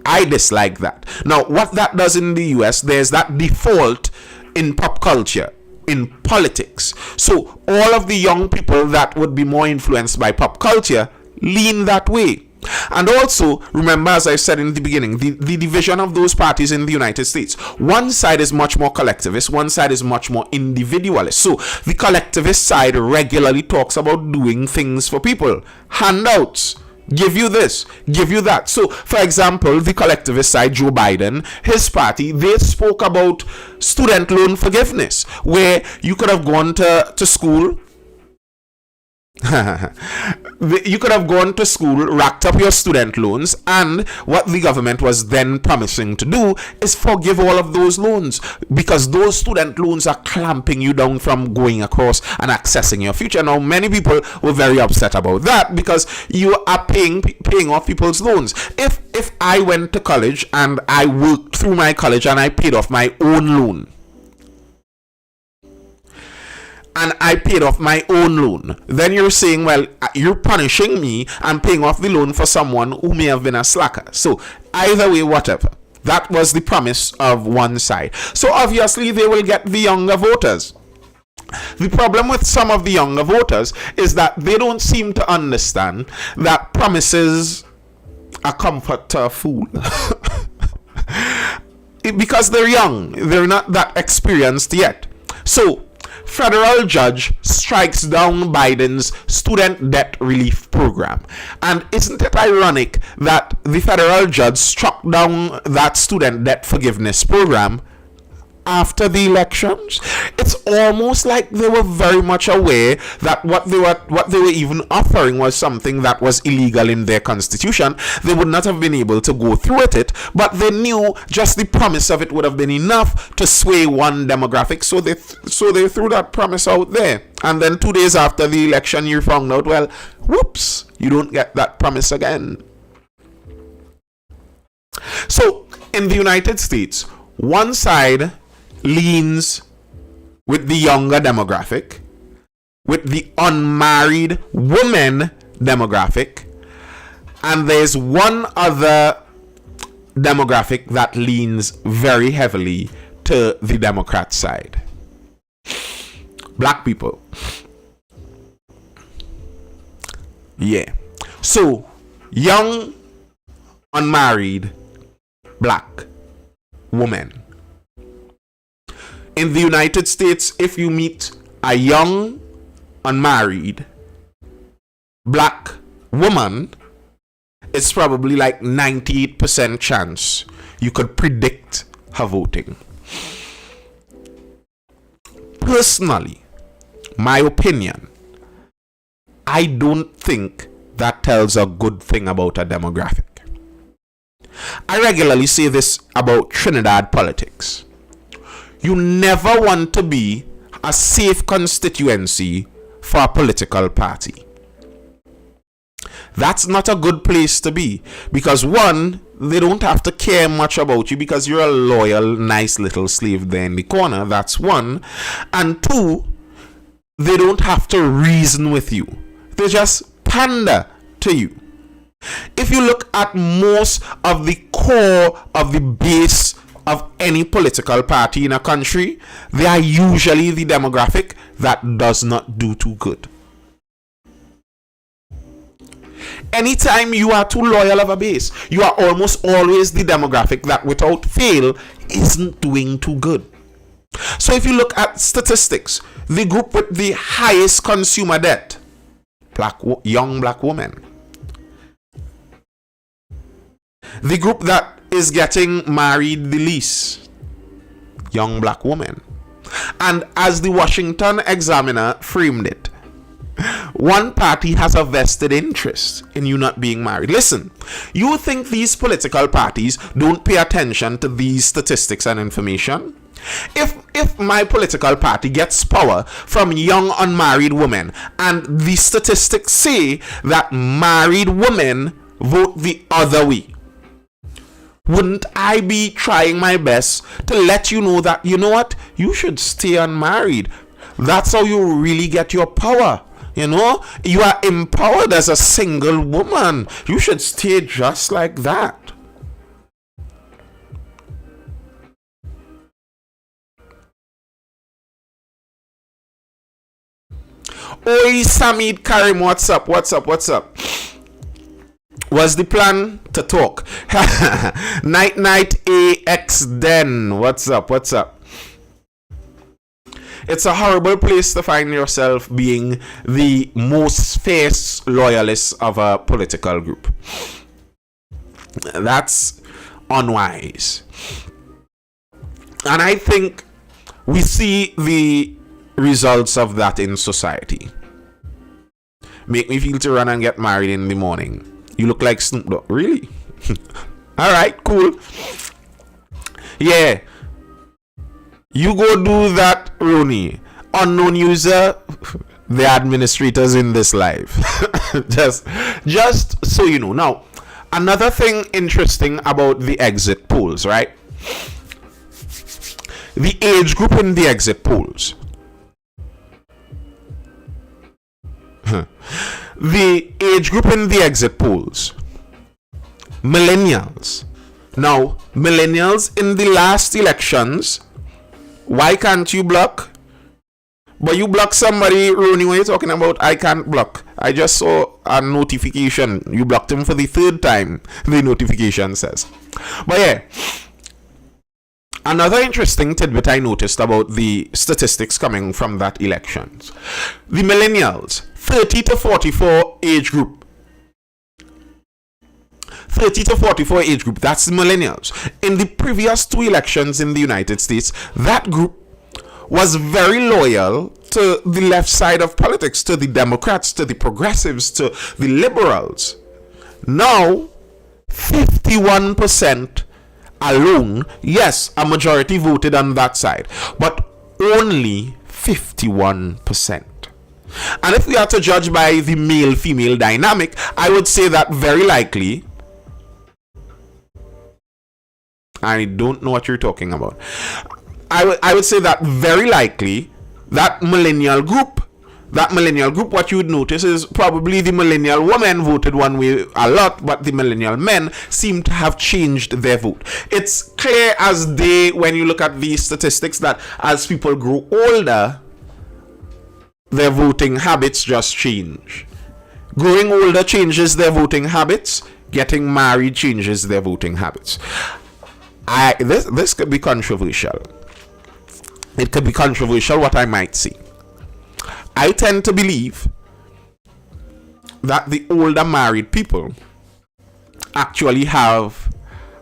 I dislike that. Now, what that does in the US, there's that default in pop culture, in politics. So all of the young people that would be more influenced by pop culture lean that way. And also, remember, as I said in the beginning, the division of those parties in the United States. One side is much more collectivist, one side is much more individualist. So, the collectivist side regularly talks about doing things for people. Handouts. Give you this, give you that. So, for example, the collectivist side, Joe Biden, his party, they spoke about student loan forgiveness, where you could have gone to school. You could have gone to school, racked up your student loans, and what the government was then promising to do is forgive all of those loans, because those student loans are clamping you down from going across and accessing your future. Now, many people were very upset about that because you are paying off people's loans. If I went to college and I worked through my college and I paid off my own loan, then you're saying, well, you're punishing me and paying off the loan for someone who may have been a slacker. So either way, whatever. That was the promise of one side. So obviously they will get the younger voters. The problem with some of the younger voters is that they don't seem to understand that promises are comfort to a fool. Because they're young, they're not that experienced yet. So federal judge strikes down Biden's student debt relief program. And isn't it ironic that the federal judge struck down that student debt forgiveness program after the elections? It's almost like they were very much aware that what they were even offering was something that was illegal in their constitution. They would not have been able to go through with it, but they knew just the promise of it would have been enough to sway one demographic, so they threw that promise out there. And then 2 days after the election, you found out, well, whoops, you don't get that promise again. So in the United States, one side leans with the younger demographic, with the unmarried woman demographic, and there's one other demographic that leans very heavily to the Democrat side. Black people. Yeah. So, young, unmarried, black woman. In the United States, if you meet a young, unmarried, black woman, it's probably like 98% chance you could predict her voting. Personally, my opinion, I don't think that tells a good thing about a demographic. I regularly say this about Trinidad politics. You never want to be a safe constituency for a political party. That's not a good place to be, because one, they don't have to care much about you because you're a loyal, nice little slave there in the corner. That's one. And two, They don't have to reason with you. They just pander to you. If you look at most of the core of the base of any political party in a country, they are usually the demographic that does not do too good. Anytime you are too loyal of a base, you are almost always the demographic that without fail isn't doing too good. So if you look at statistics, the group with the highest consumer debt, young black women. The group that is getting married the least, young black women. And as the Washington Examiner framed it, one party has a vested interest in you not being married. Listen, you think these political parties don't pay attention to these statistics and information? If my political party gets power from young unmarried women, and the statistics say that married women vote the other way, wouldn't I be trying my best to let you know that, you know what, you should stay unmarried? That's how you really get your power. You know, you are empowered as a single woman. You should stay just like that. Oi, Samid Karim, what's up? Was the plan to talk? Night AX Den, what's up? It's a horrible place to find yourself being the most fierce loyalist of a political group. That's unwise. And I think we see the results of that in society. Make me feel to run and get married in the morning. You look like Snoop Dogg. Really? Alright, cool. Yeah. You go do that, Rooney. Unknown user, the administrators in this live. just so you know. Now, another thing interesting about the exit polls, right? The age group in the exit polls. The age group in the exit polls. Millennials. Now, millennials in the last elections, why can't you block? But you block somebody, Rooney, when you're talking about I can't block. I just saw a notification. You blocked him for the third time, the notification says. But yeah, another interesting tidbit I noticed about the statistics coming from that elections. The millennials, 30 to 44 age group. 30 to 44 age group, that's the millennials. In the previous two elections in the United States, that group was very loyal to the left side of politics, to the Democrats, to the progressives, to the liberals. Now, 51% alone, yes, a majority voted on that side, but only 51%. And if we are to judge by the male-female dynamic, I would say that very likely, I don't know what you're talking about. I would say that very likely that millennial group, what you would notice is probably the millennial women voted one way a lot, but the millennial men seem to have changed their vote. It's clear as day when you look at these statistics that as people grow older, their voting habits just change. Growing older changes their voting habits. Getting married changes their voting habits. This could be controversial. It could be controversial what I might see. I tend to believe that the older married people actually have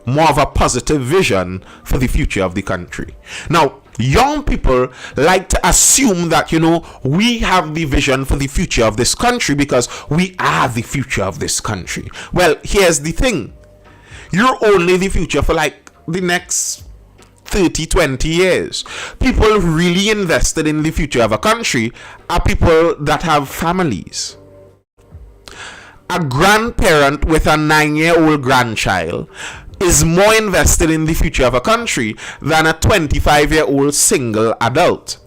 more of a positive vision for the future of the country. Now, young people like to assume that, we have the vision for the future of this country because we are the future of this country. Well, here's the thing. You're only the future for the next 30, 20 years. People really invested in the future of a country are people that have families. A grandparent with a 9-year-old grandchild is more invested in the future of a country than a 25-year-old single adult.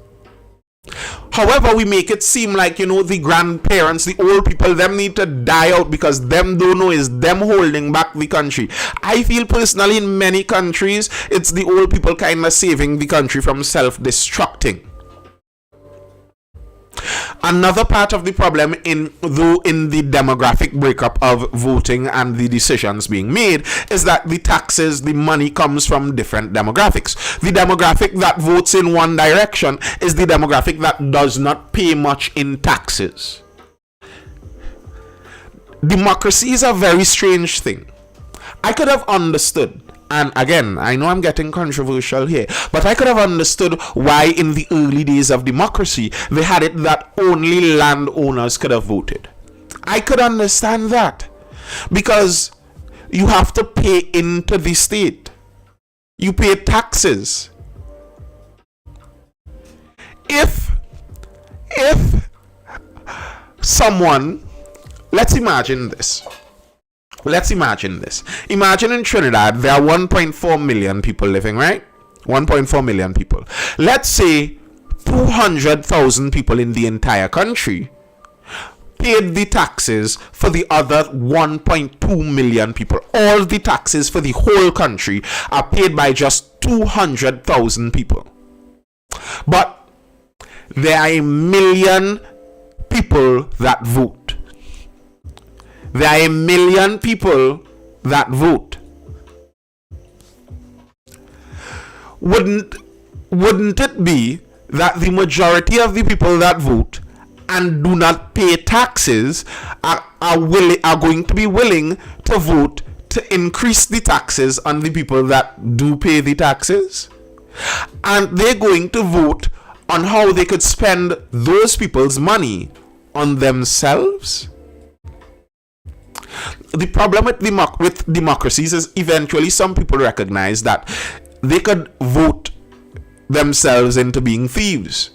However, we make it seem like, the grandparents, the old people, them need to die out because them don't know is them holding back the country. I feel personally in many countries, it's the old people kind of saving the country from self-destructing. Another part of the problem in the demographic breakup of voting and the decisions being made is that the taxes, the money comes from different demographics. The demographic that votes in one direction is the demographic that does not pay much in taxes. Democracy is a very strange thing. I could have understood, and again, I know I'm getting controversial here, but I could have understood why in the early days of democracy they had it that only landowners could have voted. I could understand that because you have to pay into the state. You pay taxes. If someone, let's imagine this. Imagine in Trinidad, there are 1.4 million people living, right? 1.4 million people. Let's say 200,000 people in the entire country paid the taxes for the other 1.2 million people. All the taxes for the whole country are paid by just 200,000 people. But there are 1 million people that vote. There are 1 million people that vote. Wouldn't it be that the majority of the people that vote and do not pay taxes are going to be willing to vote to increase the taxes on the people that do pay the taxes? And they're going to vote on how they could spend those people's money on themselves? The problem with democracies is eventually some people recognize that they could vote themselves into being thieves.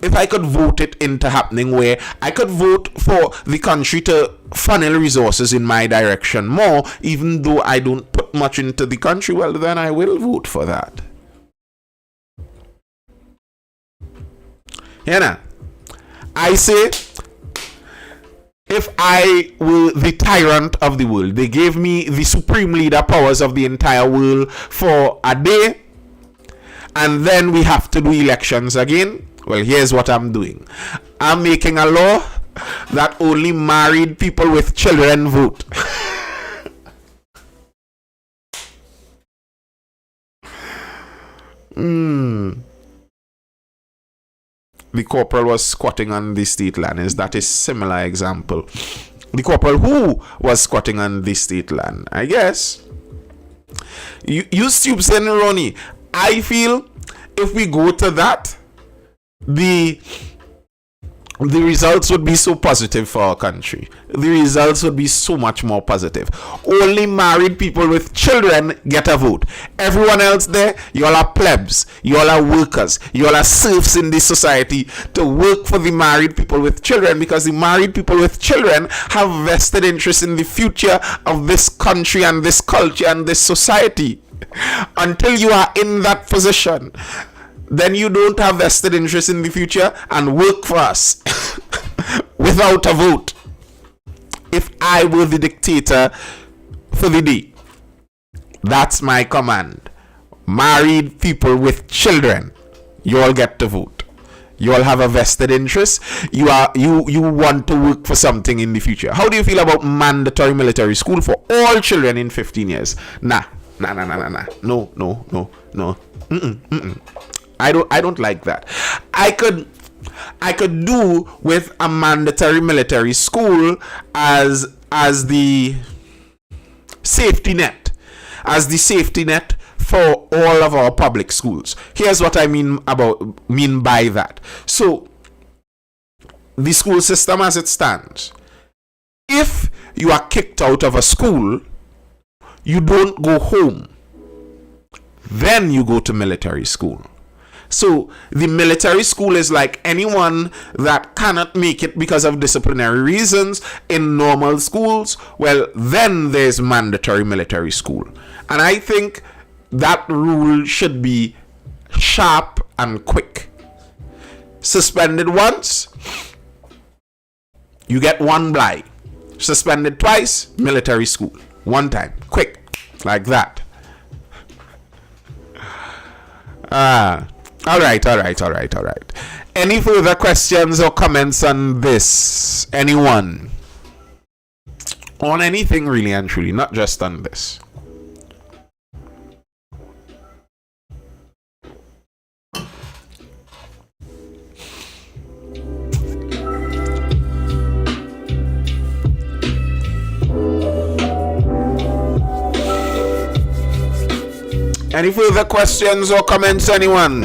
If I could vote it into happening where I could vote for the country to funnel resources in my direction more, even though I don't put much into the country, well, then I will vote for that. I say, if I were the tyrant of the world, they gave me the supreme leader powers of the entire world for a day, and then we have to do elections again. Well, here's what I'm doing. I'm making a law that only married people with children vote. The corporal was squatting on the state land. Is that a similar example? The corporal who was squatting on the state land, I guess. You stupid saying, Ronnie, I feel if we go to that, the results would be so positive for our country. The results would be so much more positive. Only married people with children get a vote. Everyone else there, you all are plebs, you all are workers, you all are serfs in this society to work for the married people with children, because the married people with children have vested interest in the future of this country and this culture and this society. Until you are in that position, then you don't have vested interest in the future and work for us without a vote. If I were the dictator for the day, that's my command. Married people with children, you all get to vote. You all have a vested interest. You want to work for something in the future. How do you feel about mandatory military school for all children in 15 years? Nah. No. I don't like that. I could do with a mandatory military school as the safety net. As the safety net for all of our public schools. Here's what I mean by that. So the school system as it stands. If you are kicked out of a school, you don't go home. Then you go to military school. So the military school is like anyone that cannot make it because of disciplinary reasons in normal schools. Well, then there's mandatory military school. And I think that rule should be sharp and quick. Suspended once, you get 1 bly. Suspended twice, military school. 1 time, quick, like that. All right. Any further questions or comments on this? Anyone? On anything really and truly, not just on this. Any further questions or comments, anyone?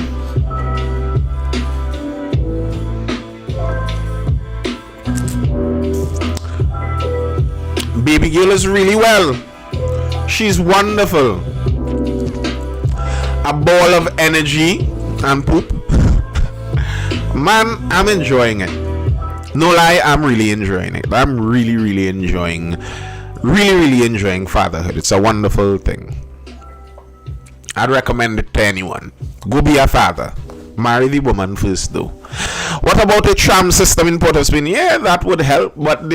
Baby girl is really well. She's wonderful. A ball of energy and poop. Man, I'm enjoying it. No lie, I'm really enjoying it. I'm really enjoying fatherhood. It's a wonderful thing. I'd recommend it to anyone. Go be a father. Marry the woman first, though. What about a tram system in Port of Spain? Yeah, that would help. But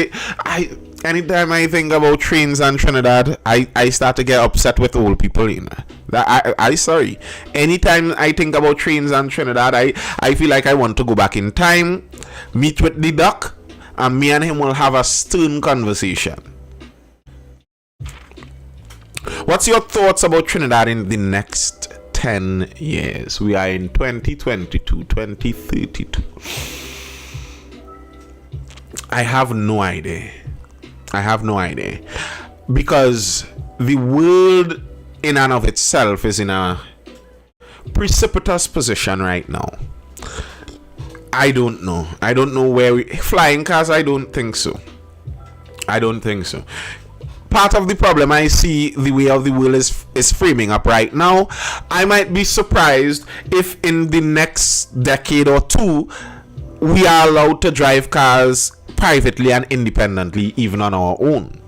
anytime I think about trains and Trinidad, I start to get upset with old people. You know, sorry. Anytime I think about trains and Trinidad, I feel like I want to go back in time, meet with the duck, and me and him will have a stern conversation. What's your thoughts about Trinidad in the next 10 years? We are in 2022, 2032. I have no idea. Because the world in and of itself is in a precipitous position right now. I don't know where flying cars, I don't think so. Part of the problem I see the way of the world is framing up right now. I might be surprised if in the next decade or 2 we are allowed to drive cars privately and independently, even on our own.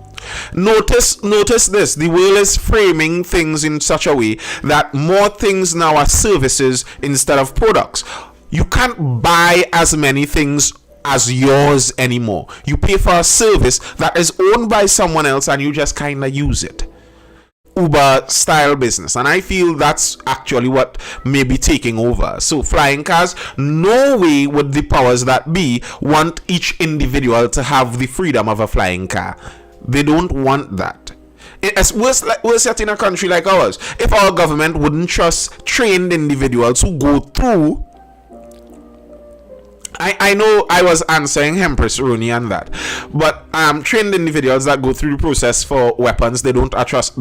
Notice this. The world is framing things in such a way that more things now are services instead of products. You can't buy as many things as yours anymore. You pay for a service that is owned by someone else and you just kind of use it. Uber style business, and I feel that's actually what may be taking over. So flying cars, no way would the powers that be want each individual to have the freedom of a flying car. They don't want that. It's worse yet in a country like ours. If our government wouldn't trust trained individuals who go through, I know I was answering Empress Rooney and that, but trained individuals that go through the process for weapons, they don't trust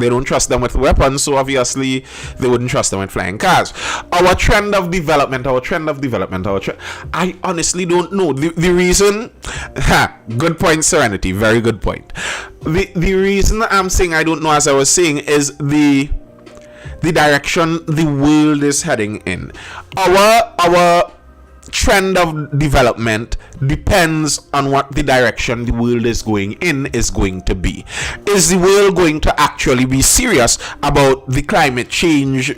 them with weapons, so obviously they wouldn't trust them with flying cars. Our trend of development, I honestly don't know the reason. Good point, Serenity, very good point. The reason I'm saying I don't know, as I was saying, is the direction the world is heading in. Our trend of development depends on what the direction the world is going in is going to be. Is the world going to actually be serious about the climate change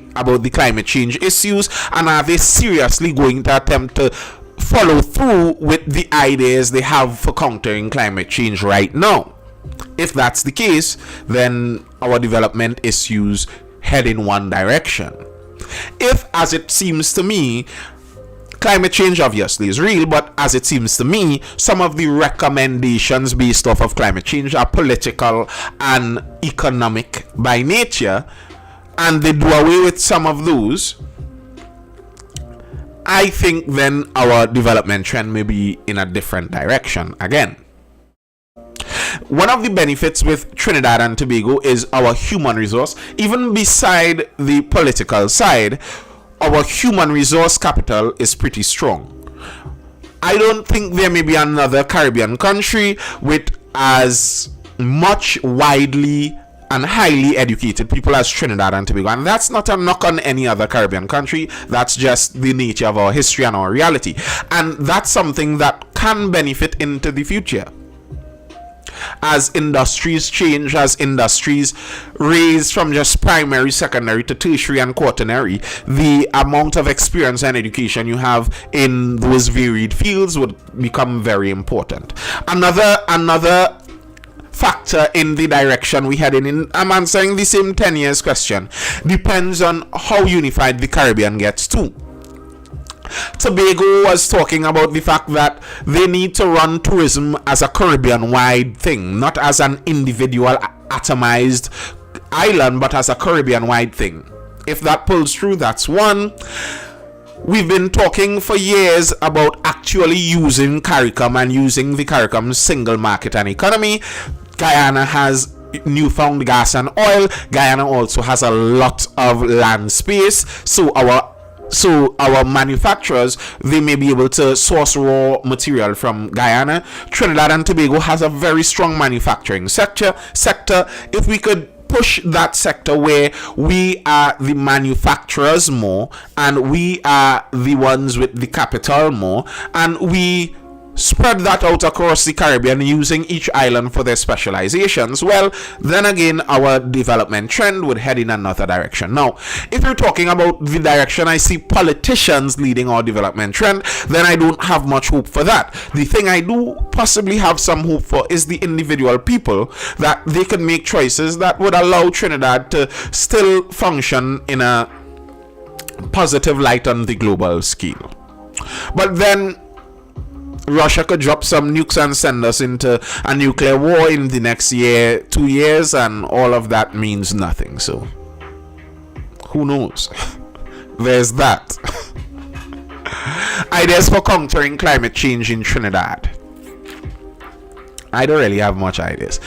issues, and are they seriously going to attempt to follow through with the ideas they have for countering climate change right now? If that's the case, then our development issues head in one direction. If, as it seems to me, climate change obviously is real, but as it seems to me, some of the recommendations based off of climate change are political and economic by nature, and they do away with some of those, I think then our development trend may be in a different direction again. One of the benefits with Trinidad and Tobago is our human resource. Even beside the political side, our human resource capital is pretty strong. I don't think there may be another Caribbean country with as much widely and highly educated people as Trinidad and Tobago. And that's not a knock on any other Caribbean country. That's just the nature of our history and our reality. And that's something that can benefit into the future. as industries change, as industries raise from just primary, secondary to tertiary and quaternary, the amount of experience and education you have in those varied fields would become very important. Another factor in the direction we head in, I'm answering the same 10 years question, depends on how unified the Caribbean gets to. Tobago was talking about the fact that they need to run tourism as a Caribbean-wide thing, not as an individual atomized island, but as a Caribbean-wide thing. If that pulls through, that's one. We've been talking for years about actually using CARICOM and using the CARICOM single market and economy. Guyana has newfound gas and oil. Guyana also has a lot of land space, so our manufacturers, they may be able to source raw material from Guyana. Trinidad and Tobago has a very strong manufacturing sector. If we could push that sector where we are the manufacturers more and we are the ones with the capital more, and we spread that out across the Caribbean using each island for their specializations, well, then again our development trend would head in another direction. Now, if you're talking about the direction I see politicians leading our development trend, then I don't have much hope for that. The thing I do possibly have some hope for is the individual people, that they can make choices that would allow Trinidad to still function in a positive light on the global scale. But then Russia could drop some nukes and send us into a nuclear war in the next year, 2 years, and all of that means nothing. So, who knows? There's that. Ideas for countering climate change in Trinidad. I don't really have much ideas.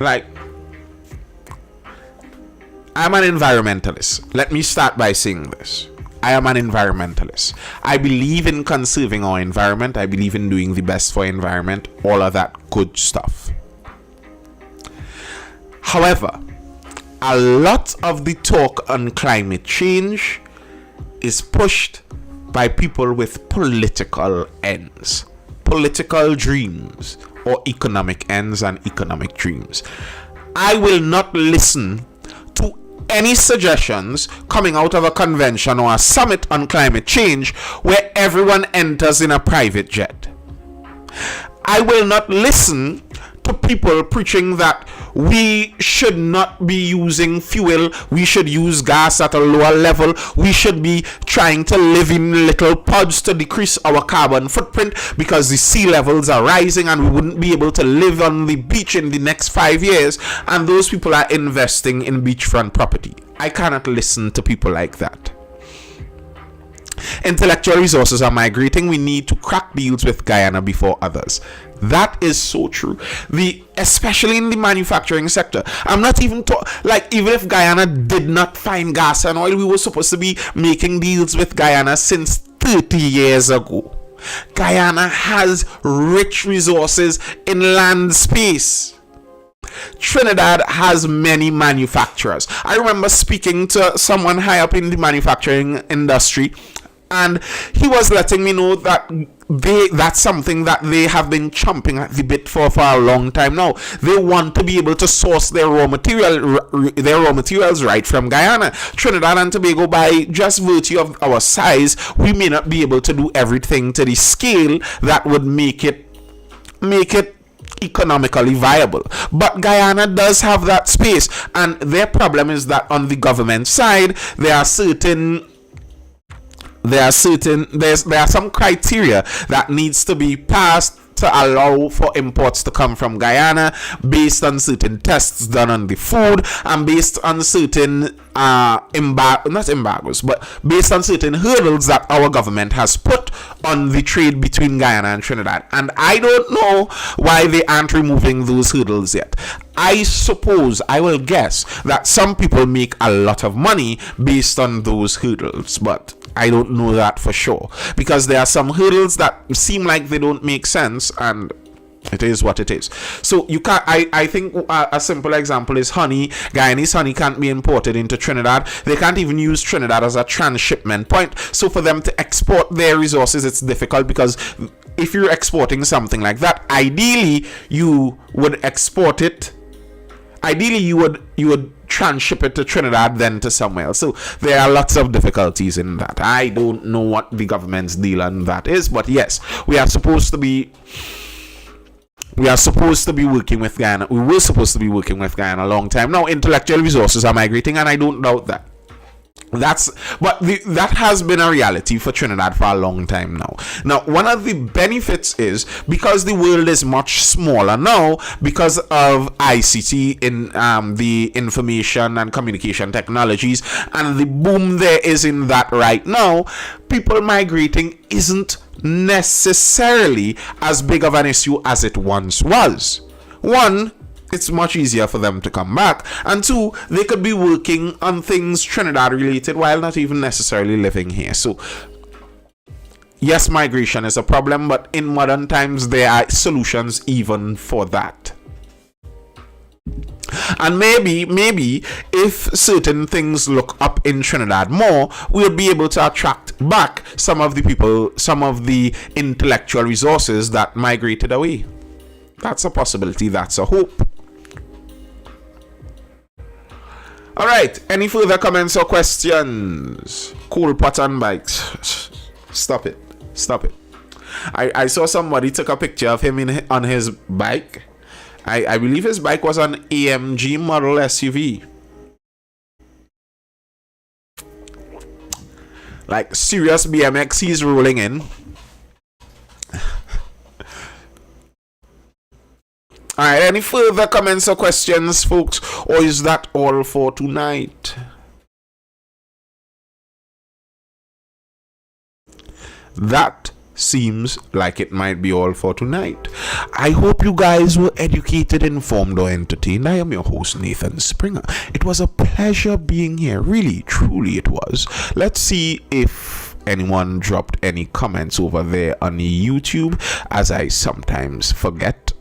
Like, I'm an environmentalist. Let me start by saying this. I am an environmentalist. I believe in conserving our environment. I believe in doing the best for environment, all of that good stuff. However, a lot of the talk on climate change is pushed by people with political ends, political dreams, or economic ends and economic dreams. I will not listen to any suggestions coming out of a convention or a summit on climate change where everyone enters in a private jet. I will not listen to people preaching that we should not be using fuel, we should use gas at a lower level, we should be trying to live in little pods to decrease our carbon footprint because the sea levels are rising and we wouldn't be able to live on the beach in the next 5 years, and those people are investing in beachfront property. I cannot listen to people like that. Intellectual resources are migrating. We need to crack deals with Guyana before others. That is so true. Especially in the manufacturing sector. I'm not even even if Guyana did not find gas and oil, we were supposed to be making deals with Guyana since 30 years ago. Guyana has rich resources in land space. Trinidad has many manufacturers. I remember speaking to someone high up in the manufacturing industry, and he was letting me know that that's something that they have been chomping at the bit for a long time now. They want to be able to source their raw materials right from Guyana. Trinidad and Tobago, by just virtue of our size, we may not be able to do everything to the scale that would make it economically viable, but Guyana does have that space, and their problem is that on the government side there are some criteria that needs to be passed to allow for imports to come from Guyana based on certain tests done on the food and based on certain based on certain hurdles that our government has put on the trade between Guyana and Trinidad. And I don't know why they aren't removing those hurdles yet. I suppose, I will guess, that some people make a lot of money based on those hurdles, but I don't know that for sure, because there are some hurdles that seem like they don't make sense, and it is what it is. So you can't. I think a simple example is honey. Guyanese honey can't be imported into Trinidad. They can't even use Trinidad as a transshipment point. So for them to export their resources, it's difficult because if you're exporting something like that, ideally you would export it. Ideally, you would transship it to Trinidad, then to somewhere else. So there are lots of difficulties in that. I don't know what the government's deal on that is, but yes, we are supposed to be working with Guyana. We were supposed to be working with Guyana a long time now. Intellectual resources are migrating, and I don't doubt that. That has been a reality for Trinidad for a long time now. Now, one of the benefits is because the world is much smaller now because of ICT in the information and communication technologies, and the boom there is in that right now. People migrating isn't necessarily as big of an issue as it once was. One, it's much easier for them to come back, and two, they could be working on things Trinidad related while not even necessarily living here. So yes, migration is a problem, but in modern times there are solutions even for that. And maybe if certain things look up in Trinidad more, we'll be able to attract back some of the people, some of the intellectual resources that migrated away. That's a possibility, that's a hope. Alright, any further comments or questions? Cool pot and bikes. Stop it. I saw somebody took a picture of him on his bike. I believe his bike was an AMG model SUV. Like serious BMX he's rolling in. Alright, any further comments or questions, folks? Or is that all for tonight? That seems like it might be all for tonight. I hope you guys were educated, informed, or entertained. I am your host, Nathan Springer. It was a pleasure being here. Really, truly it was. Let's see if anyone dropped any comments over there on YouTube, as I sometimes forget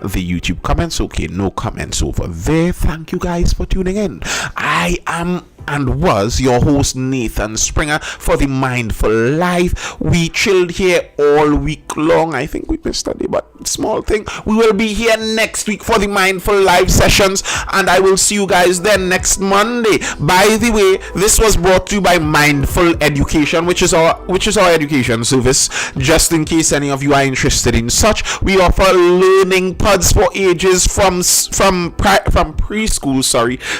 the YouTube comments. Okay, no comments over there. Thank you guys for tuning in. I am and was your host, Nathan Springer, for the Mindful Life. We chilled here all week long. I think we missed a day, but small thing. We will be here next week for the Mindful Live sessions, and I will see you guys then next Monday. By the way, this was brought to you by Mindful Education, which is our education service. Just in case any of you are interested in such, we offer learning pods for ages from preschool,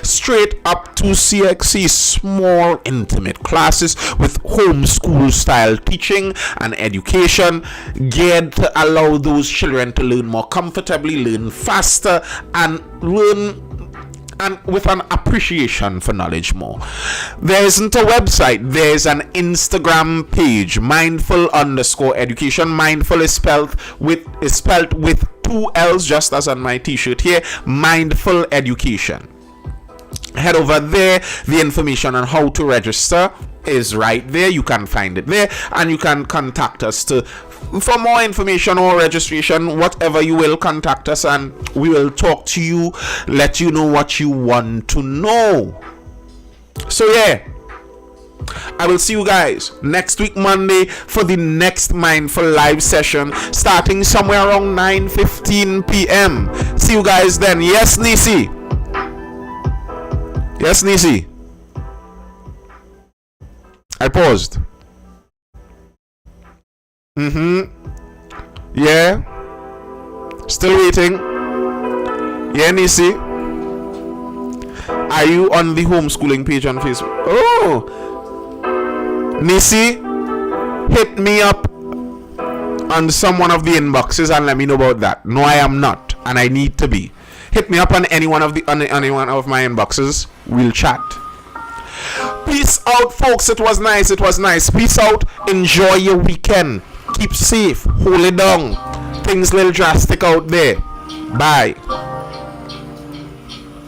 straight up to CXC. Small, intimate classes with homeschool style teaching and education geared to allow those children to learn more comfortably, learn faster, and learn and with an appreciation for knowledge more. There isn't a website, there's an Instagram page, mindful_education. Mindful is spelled with 2 L's, just as on my t-shirt here. Mindful Education. Head over there. The information on how to register is right there. You can find it there, and you can contact us for more information or registration, whatever you will. Contact us and we will talk to you, let you know what you want to know. So yeah, I will see you guys next week Monday for the next Mindful Live session, starting somewhere around 9:15 p.m. See you guys then. Yes, Nisi. Yes, Nisi. I paused. Yeah. Still waiting. Yeah, Nisi. Are you on the homeschooling page on Facebook? Oh. Nisi, hit me up on some one of the inboxes and let me know about that. No, I am not, and I need to be. Hit me up on any one of my inboxes. We'll chat. Peace out, folks. It was nice. Peace out. Enjoy your weekend. Keep safe. Hold it down. Things little drastic out there. Bye.